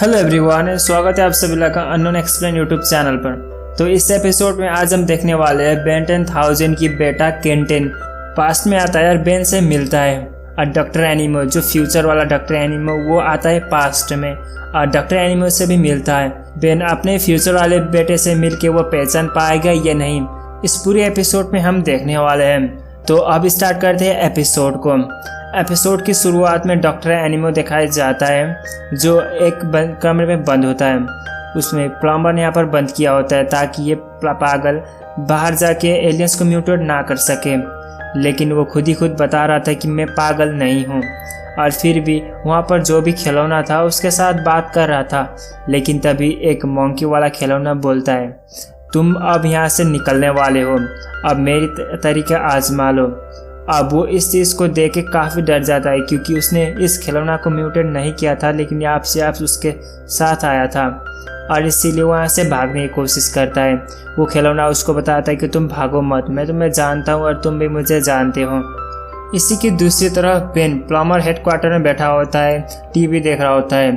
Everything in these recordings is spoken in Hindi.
हेलो एवरीवन, स्वागत है आप सभी का अननोन एक्सप्लेन यूट्यूब चैनल पर। तो इस एपिसोड में आज हम देखने वाले हैं बेन 10,000 की बेटा केंटेन पास्ट में आता है और बेन से मिलता है। और डॉक्टर एनिमो, जो फ्यूचर वाला डॉक्टर एनिमो, वो आता है पास्ट में और डॉक्टर एनिमो से भी मिलता है। बेन अपने फ्यूचर वाले बेटे से मिलके वो पहचान पाएगा या नहीं, इस पूरे एपिसोड में हम देखने वाले हैं। तो अब स्टार्ट करते हैं एपिसोड को। एपिसोड की शुरुआत में डॉक्टर एनिमो दिखाया जाता है जो एक कमरे में बंद होता है। उसमें प्लम्बर ने यहाँ पर बंद किया होता है ताकि ये पागल बाहर जाके एलियंस को म्यूटेट ना कर सके, लेकिन वो खुद ही खुद बता रहा था कि मैं पागल नहीं हूँ। और फिर भी वहाँ पर जो भी खिलौना था उसके साथ बात कर रहा था। लेकिन तभी एक मंकी वाला खिलौना बोलता है, तुम अब यहाँ से निकलने वाले हो, अब मेरी तरीका आजमा लो। अब वो इस चीज़ को देख के काफ़ी डर जाता है क्योंकि उसने इस खिलौना को म्यूटेट नहीं किया था, लेकिन आप से आप उसके साथ आया था और इसीलिए वहाँ से भागने की कोशिश करता है। वो खिलौना उसको बताता है कि तुम भागो मत, मैं तुम्हें जानता हूँ और तुम भी मुझे जानते हो। इसी की दूसरी तरफ बेन प्लम्बर हेडक्वार्टर में बैठा होता है, टीवी देख रहा होता है।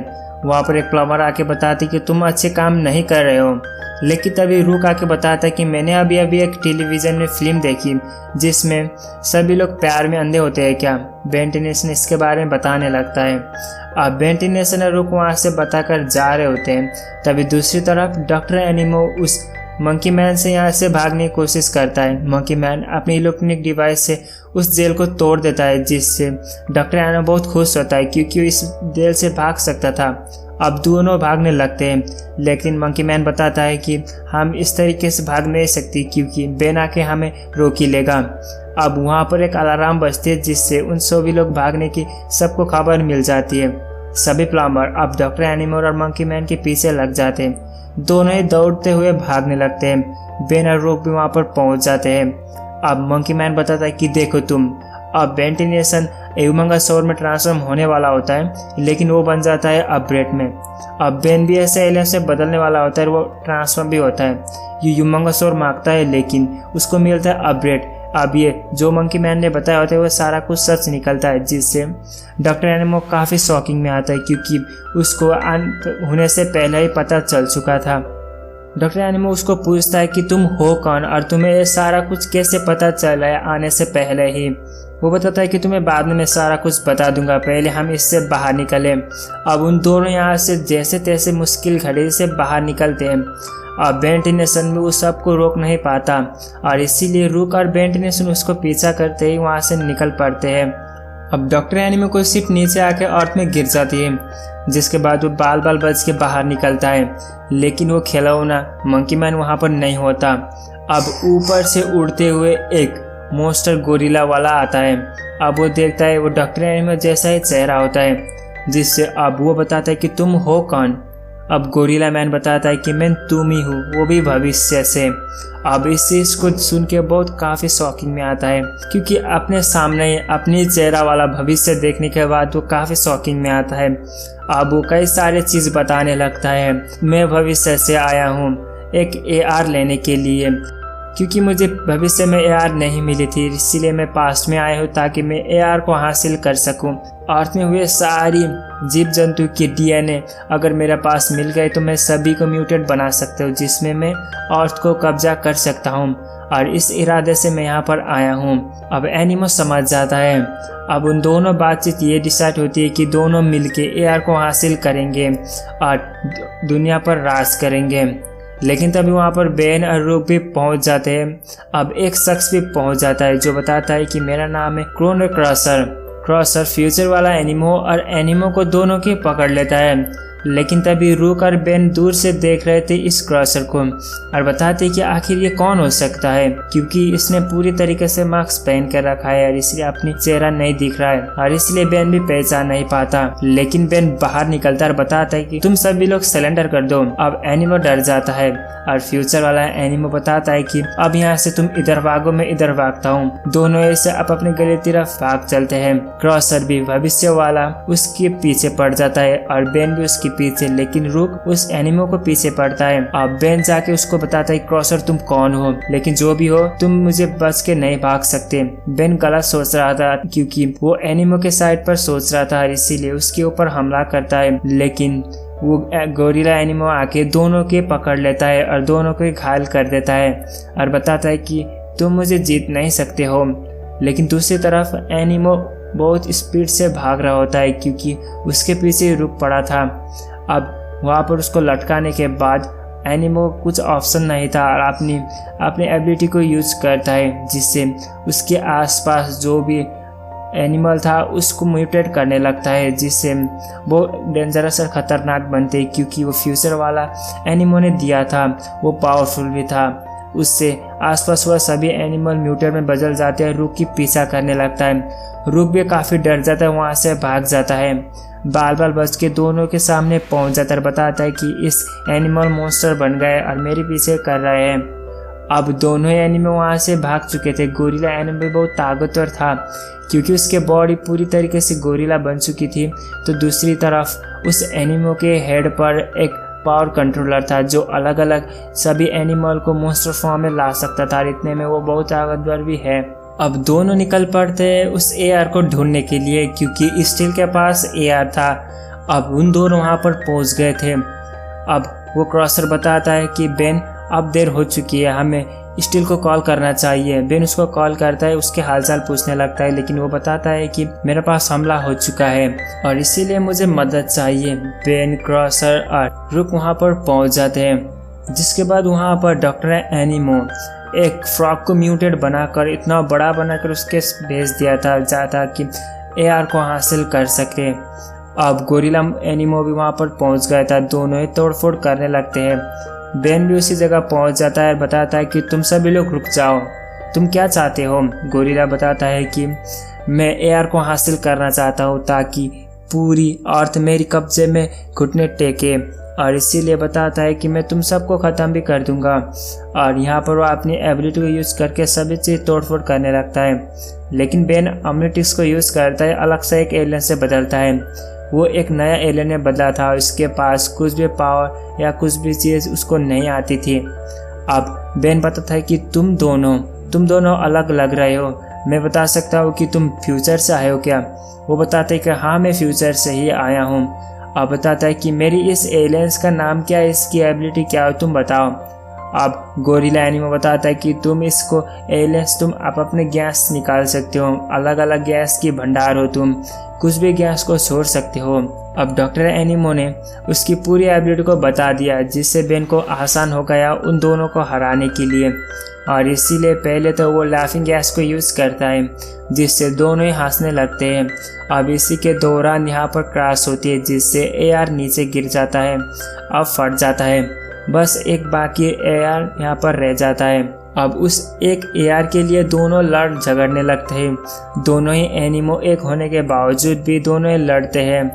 वहाँ पर एक प्लम्बर आके बताती कि तुम अच्छे काम नहीं कर रहे हो, लेकिन तभी रूक आके बताता है कि मैंने अभी एक टेलीविज़न में फिल्म देखी जिसमें सभी लोग प्यार में अंधे होते हैं क्या। बेन टेनिसन इसके बारे में बताने लगता है। अब बेन टेनिसन और रूक वहाँ से बताकर जा रहे होते हैं। तभी दूसरी तरफ डॉक्टर एनिमो उस मंकी मैन से यहाँ से भागने की कोशिश करता है। मंकी मैन अपनी इलेक्ट्रॉनिक डिवाइस से उस जेल को तोड़ देता है, जिससे डॉक्टर एनिमो बहुत खुश होता है क्योंकि वो इस जेल से भाग सकता था। अब दोनों भागने लगते हैं, लेकिन मंकी मैन बताता है कि हम इस तरीके से भाग नहीं सकती क्योंकि बेन आके हमें रोक ही लेगा। अब वहाँ पर एक अलार्म बजती है जिससे उन सभी लोग भागने की सबको खबर मिल जाती है। सभी प्लम्बर अब डॉक्टर एनिमो और मंकी मैन के पीछे लग जाते हैं। दोनों ही दौड़ते हुए भागने लगते हैं। बेन और रूक भी वहाँ पर पहुँच जाते हैं। अब मंकी मैन बताता है कि देखो तुम, अब बेन टेनिसन ह्यूमंगसौर में ट्रांसफॉर्म होने वाला होता है, लेकिन वो बन जाता है अपग्रेड में। अब बेन भी ऐसे एलियन से बदलने वाला होता है, वो ट्रांसफॉर्म भी होता है। ये ह्यूमंगसौर मांगता है लेकिन उसको मिलता है अपग्रेड। अब ये जो मंकी मैन ने बताया होता है वो सारा कुछ सच निकलता है, जिससे डॉक्टर एनिमो काफ़ी शॉकिंग में आता है क्योंकि उसको होने से पहले ही पता चल चुका था। डॉक्टर एनिमो उसको पूछता है कि तुम हो कौन और तुम्हें ये सारा कुछ कैसे पता चला है आने से पहले ही। वो बताता है कि तुम्हें बाद में मैं सारा कुछ बता दूंगा, पहले हम इससे बाहर निकले। अब उन दोनों यहाँ से जैसे तैसे मुश्किल घड़ी से बाहर निकलते हैं। अब बेन टेनिसन भी उस सब को रोक नहीं पाता और इसीलिए रूक और बेन टेनिसन उसको पीछा करते ही वहाँ से निकल पड़ते हैं। अब डॉक्टर एनिमो को सिर्फ नीचे आके अर्थ में गिर जाती है, जिसके बाद वो बाल बच के बाहर निकलता है, लेकिन वो खिलौना मंकी मैन वहाँ पर नहीं होता। अब ऊपर से उड़ते हुए एक मोस्टर गोरिल्ला वाला आता है। अब वो देखता है वो डॉक्टर एनिमो जैसा ही चेहरा होता है, जिससे अब वो बताता है कि तुम हो कौन। अब गोरिल्ला मैन बताता है कि मैं तुम ही हूँ, वो भी भविष्य से। अब इस चीज़ को सुन के बहुत काफ़ी शॉकिंग में आता है क्योंकि अपने सामने अपनी चेहरा वाला भविष्य देखने के बाद वो काफ़ी शॉकिंग में आता है। अब वो कई सारे चीज़ बताने लगता है। मैं भविष्य से आया हूँ एक AR लेने के लिए, क्योंकि मुझे भविष्य में AR नहीं मिली थी, इसीलिए मैं पास्ट में आया हूँ ताकि मैं AR को हासिल कर सकूँ। अर्थ में हुए सारी जीव जंतु के DNA अगर मेरे पास मिल गए तो मैं सभी को म्यूटेट बना सकता हूँ, जिसमें मैं अर्थ को कब्जा कर सकता हूँ, और इस इरादे से मैं यहाँ पर आया हूँ। अब एनिमो समझ जाता है। अब उन दोनों बातचीत ये डिसाइड होती है कि दोनों मिलके AR को हासिल करेंगे और दुनिया पर राज करेंगे। लेकिन तभी वहाँ पर बेन और रूक भी पहुँच जाते हैं। अब एक शख्स भी पहुँच जाता है जो बताता है कि मेरा नाम है क्रोनो क्रॉसर फ्यूचर वाला एनिमो और एनिमो को दोनों की पकड़ लेता है। लेकिन तभी रूक और बेन दूर से देख रहे थे इस क्रॉसर को और बताते कि आखिर ये कौन हो सकता है, क्योंकि इसने पूरी तरीके से मास्क पहन कर रखा है और इसलिए अपनी चेहरा नहीं दिख रहा है और इसलिए बेन भी पहचान नहीं पाता। लेकिन बेन बाहर निकलता और बताता है कि तुम सभी लोग सरेंडर कर दो। अब एनिमो डर जाता है और फ्यूचर वाला एनिमो बताता है कि अब यहाँ से तुम इधर भागो, मैं इधर भागता हूँ। दोनों ऐसे अब अपने गले तरफ भाग चलते हैं। क्रॉसर भी भविष्य वाला उसके पीछे पड़ जाता है और बेन भी उसके पीछे, लेकिन रूक उस एनिमो को पीछे पड़ता है। अब बेन जाके उसको बताता है क्रॉसर तुम कौन हो, लेकिन जो भी हो तुम मुझे बच के नहीं भाग सकते। बेन गलत सोच रहा था क्योंकि वो एनिमो के साइड पर सोच रहा था, इसीलिए उसके ऊपर हमला करता है। लेकिन वो गोरिल्ला एनिमो आके दोनों के पकड़ लेता है और दोनों को घायल कर देता है और बताता है कि तुम मुझे जीत नहीं सकते हो। लेकिन दूसरी तरफ एनिमो बहुत स्पीड से भाग रहा होता है क्योंकि उसके पीछे रुक पड़ा था। अब वहाँ पर उसको लटकाने के बाद एनिमो कुछ ऑप्शन नहीं था और अपनी एबिलिटी को यूज करता है, जिससे उसके आसपास जो भी एनिमल था उसको म्यूटेट करने लगता है, जिससे वो डेंजरस और ख़तरनाक बनते क्योंकि वो फ्यूचर वाला एनिमो ने दिया था, वो पावरफुल भी था। उससे आसपास हुआ सभी एनिमल म्यूटेट में बदल जाते हैं। रुक की पीछा करने लगता है। रुक भी काफ़ी डर जाता है, वहाँ से भाग जाता है। बाल बाल बच के दोनों के सामने पहुँच जाता है, बताता है कि इस एनिमल मॉन्स्टर बन गए और मेरे पीछे कर रहे हैं। अब दोनों ही एनिमल वहाँ से भाग चुके थे। गोरिल्ला एनिमल बहुत ताकतवर था क्योंकि उसके बॉडी पूरी तरीके से गोरिल्ला बन चुकी थी। तो दूसरी तरफ उस एनिमल के हेड पर एक पावर कंट्रोलर था जो अलग अलग सभी एनिमल को मॉन्स्टर फॉर्म में ला सकता था। इतने में वो बहुत ताकतवर भी है। अब दोनों निकल पड़ते उस एआर को ढूंढने के लिए क्योंकि स्टील के पास एआर था। अब उन दोनों वहाँ पर पहुँच गए थे। अब वो क्रॉसर बताता है कि बेन अब देर हो चुकी है, हमें स्टील को कॉल करना चाहिए। बेन उसको कॉल करता है, उसके हालचाल पूछने लगता है, लेकिन वो बताता है कि मेरे पास हमला हो चुका है और इसीलिए मुझे मदद चाहिए। बेन, क्रॉसर और रुक वहाँ पर पहुँच जाते हैं, जिसके बाद वहाँ पर डॉक्टर एनिमो एक फ्रॉग को म्यूटेट बनाकर इतना बड़ा बनाकर उसके भेज दिया था जाता कि एआर को हासिल कर सके। अब गोरिल्ला एनिमो भी वहाँ पर पहुँच गया था। दोनों ही तोड़फोड़ करने लगते हैं। बेन भी उसी जगह पहुंच जाता है और बताता है कि तुम सभी लोग रुक जाओ, तुम क्या चाहते हो। गोरिल्ला बताता है कि मैं एआर को हासिल करना चाहता हूँ ताकि पूरी अर्थ मेरी कब्जे में घुटने टेके, और इसीलिए बताता है कि मैं तुम सबको ख़त्म भी कर दूंगा। और यहाँ पर वो अपनी एबिलिटी को यूज़ करके सभी चीज़ तोड़फोड़ करने लगता है। लेकिन बेन अम्निटिक्स को यूज़ करता है, अलग से एक एलियन से बदलता है। वो एक नया एलियन में बदला था, उसके पास कुछ भी पावर या कुछ भी चीज़ उसको नहीं आती थी। अब बेन बताता है कि तुम दोनों अलग लग रहे हो, मैं बता सकता हूँ कि तुम फ्यूचर से आए हो क्या। वो बताते हैं कि हाँ मैं फ्यूचर से ही आया हूँ। अब बताता है कि मेरी इस एलियंस का नाम क्या है, इसकी एबिलिटी क्या है, तुम बताओ। अब गोरिल्ला एनिमो बताता है कि तुम इसको एलियंस तुम आप अपने गैस निकाल सकते हो, अलग अलग गैस की भंडार हो, तुम कुछ भी गैस को छोड़ सकते हो। अब डॉक्टर एनिमो ने उसकी पूरी एबिलिटी को बता दिया, जिससे बेन को आसान हो गया उन दोनों को हराने के लिए। और इसीलिए पहले तो वो लाफिंग गैस को यूज़ करता है, जिससे दोनों ही हंसने लगते हैं। अब इसी के दौरान यहाँ पर क्रैश होती है, जिससे एआर नीचे गिर जाता है, अब फट जाता है। बस एक बाकी एआर यहाँ पर रह जाता है। अब उस एक एआर के लिए दोनों लड़ झगड़ने लगते हैं। दोनों ही एनिमो एक होने के बावजूद भी दोनों ही लड़ते हैं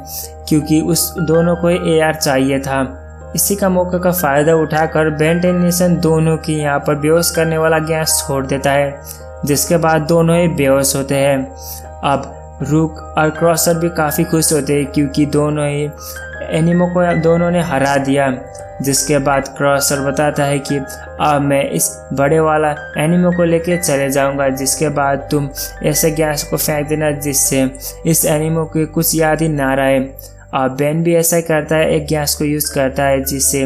क्योंकि उस दोनों को एआर चाहिए था। इसी का मौके का फ़ायदा उठाकर बेन टेनिसन दोनों की यहाँ पर बेहोश करने वाला गैस छोड़ देता है, जिसके बाद दोनों ही बेहोश होते हैं। अब रुक और क्रॉसर भी काफ़ी खुश होते हैं क्योंकि दोनों ही एनिमो को दोनों ने हरा दिया। जिसके बाद क्रॉसर बताता है कि अब मैं इस बड़े वाला एनिमो को लेके चले जाऊंगा, जिसके बाद तुम ऐसे गैस को फेंक देना जिससे इस एनिमो की कुछ याद ही ना रहे। अब बेन भी ऐसा ही करता है, एक गैस को यूज़ करता है जिससे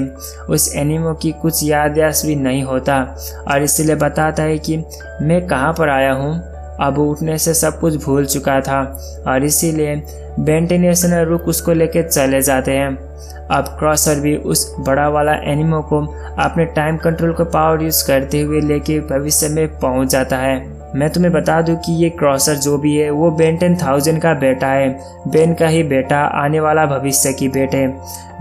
उस एनिमो की कुछ याद भी नहीं होता, और इसलिए बताता है कि मैं कहाँ पर आया हूँ। अब उठने से सब कुछ भूल चुका था, और इसीलिए बेन टेनिसन और रुक उसको लेके चले जाते हैं। अब क्रॉसर भी उस बड़ा वाला एनिमो को अपने टाइम कंट्रोल का पावर यूज़ करते हुए लेके भविष्य में पहुंच जाता है। मैं तुम्हें बता दूं कि ये क्रॉसर जो भी है वो बेन 10,000 का बेटा है, बेन का ही बेटा, आने वाला भविष्य की बेटे,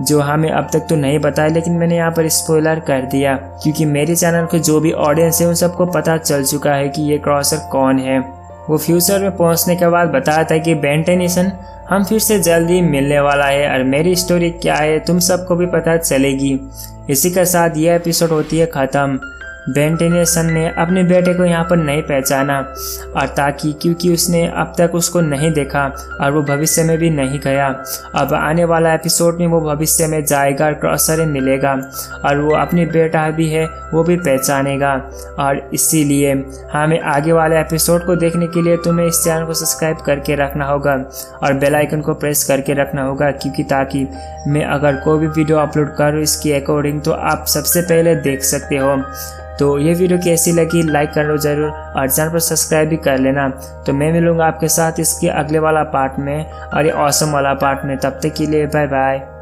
जो हमें अब तक तो नहीं बताया, लेकिन मैंने यहाँ पर स्पॉइलर कर दिया क्योंकि मेरे चैनल के जो भी ऑडियंस है उन सबको पता चल चुका है कि ये क्रॉसर कौन है। वो फ्यूचर में पहुंचने के बाद बताता है कि बेन टेनिसन हम फिर से जल्दी मिलने वाला है और मेरी स्टोरी क्या है तुम सबको भी पता चलेगी। इसी के साथ ये एपिसोड होती है ख़त्म। बेन टेनिसन ने अपने बेटे को यहाँ पर नहीं पहचाना, और ताकि क्योंकि उसने अब तक उसको नहीं देखा और वो भविष्य में भी नहीं गया। अब आने वाला एपिसोड में वो भविष्य में जाएगा और क्रॉसर से मिलेगा और वो अपनी बेटा भी है वो भी पहचानेगा। और इसीलिए हमें आगे वाले एपिसोड को देखने के लिए तुम्हें इस चैनल को सब्सक्राइब करके रखना होगा और बेल आइकन को प्रेस करके रखना होगा, क्योंकि ताकि मैं अगर कोई भी वीडियो अपलोड करूँ इसके अकॉर्डिंग तो आप सबसे पहले देख सकते हो। तो ये वीडियो कैसी लगी लाइक कर लो ज़रूर और चैनल पर सब्सक्राइब भी कर लेना। तो मैं मिलूँगा आपके साथ इसके अगले वाला पार्ट में और ये ऑसम वाला पार्ट में। तब तक के लिए बाय बाय।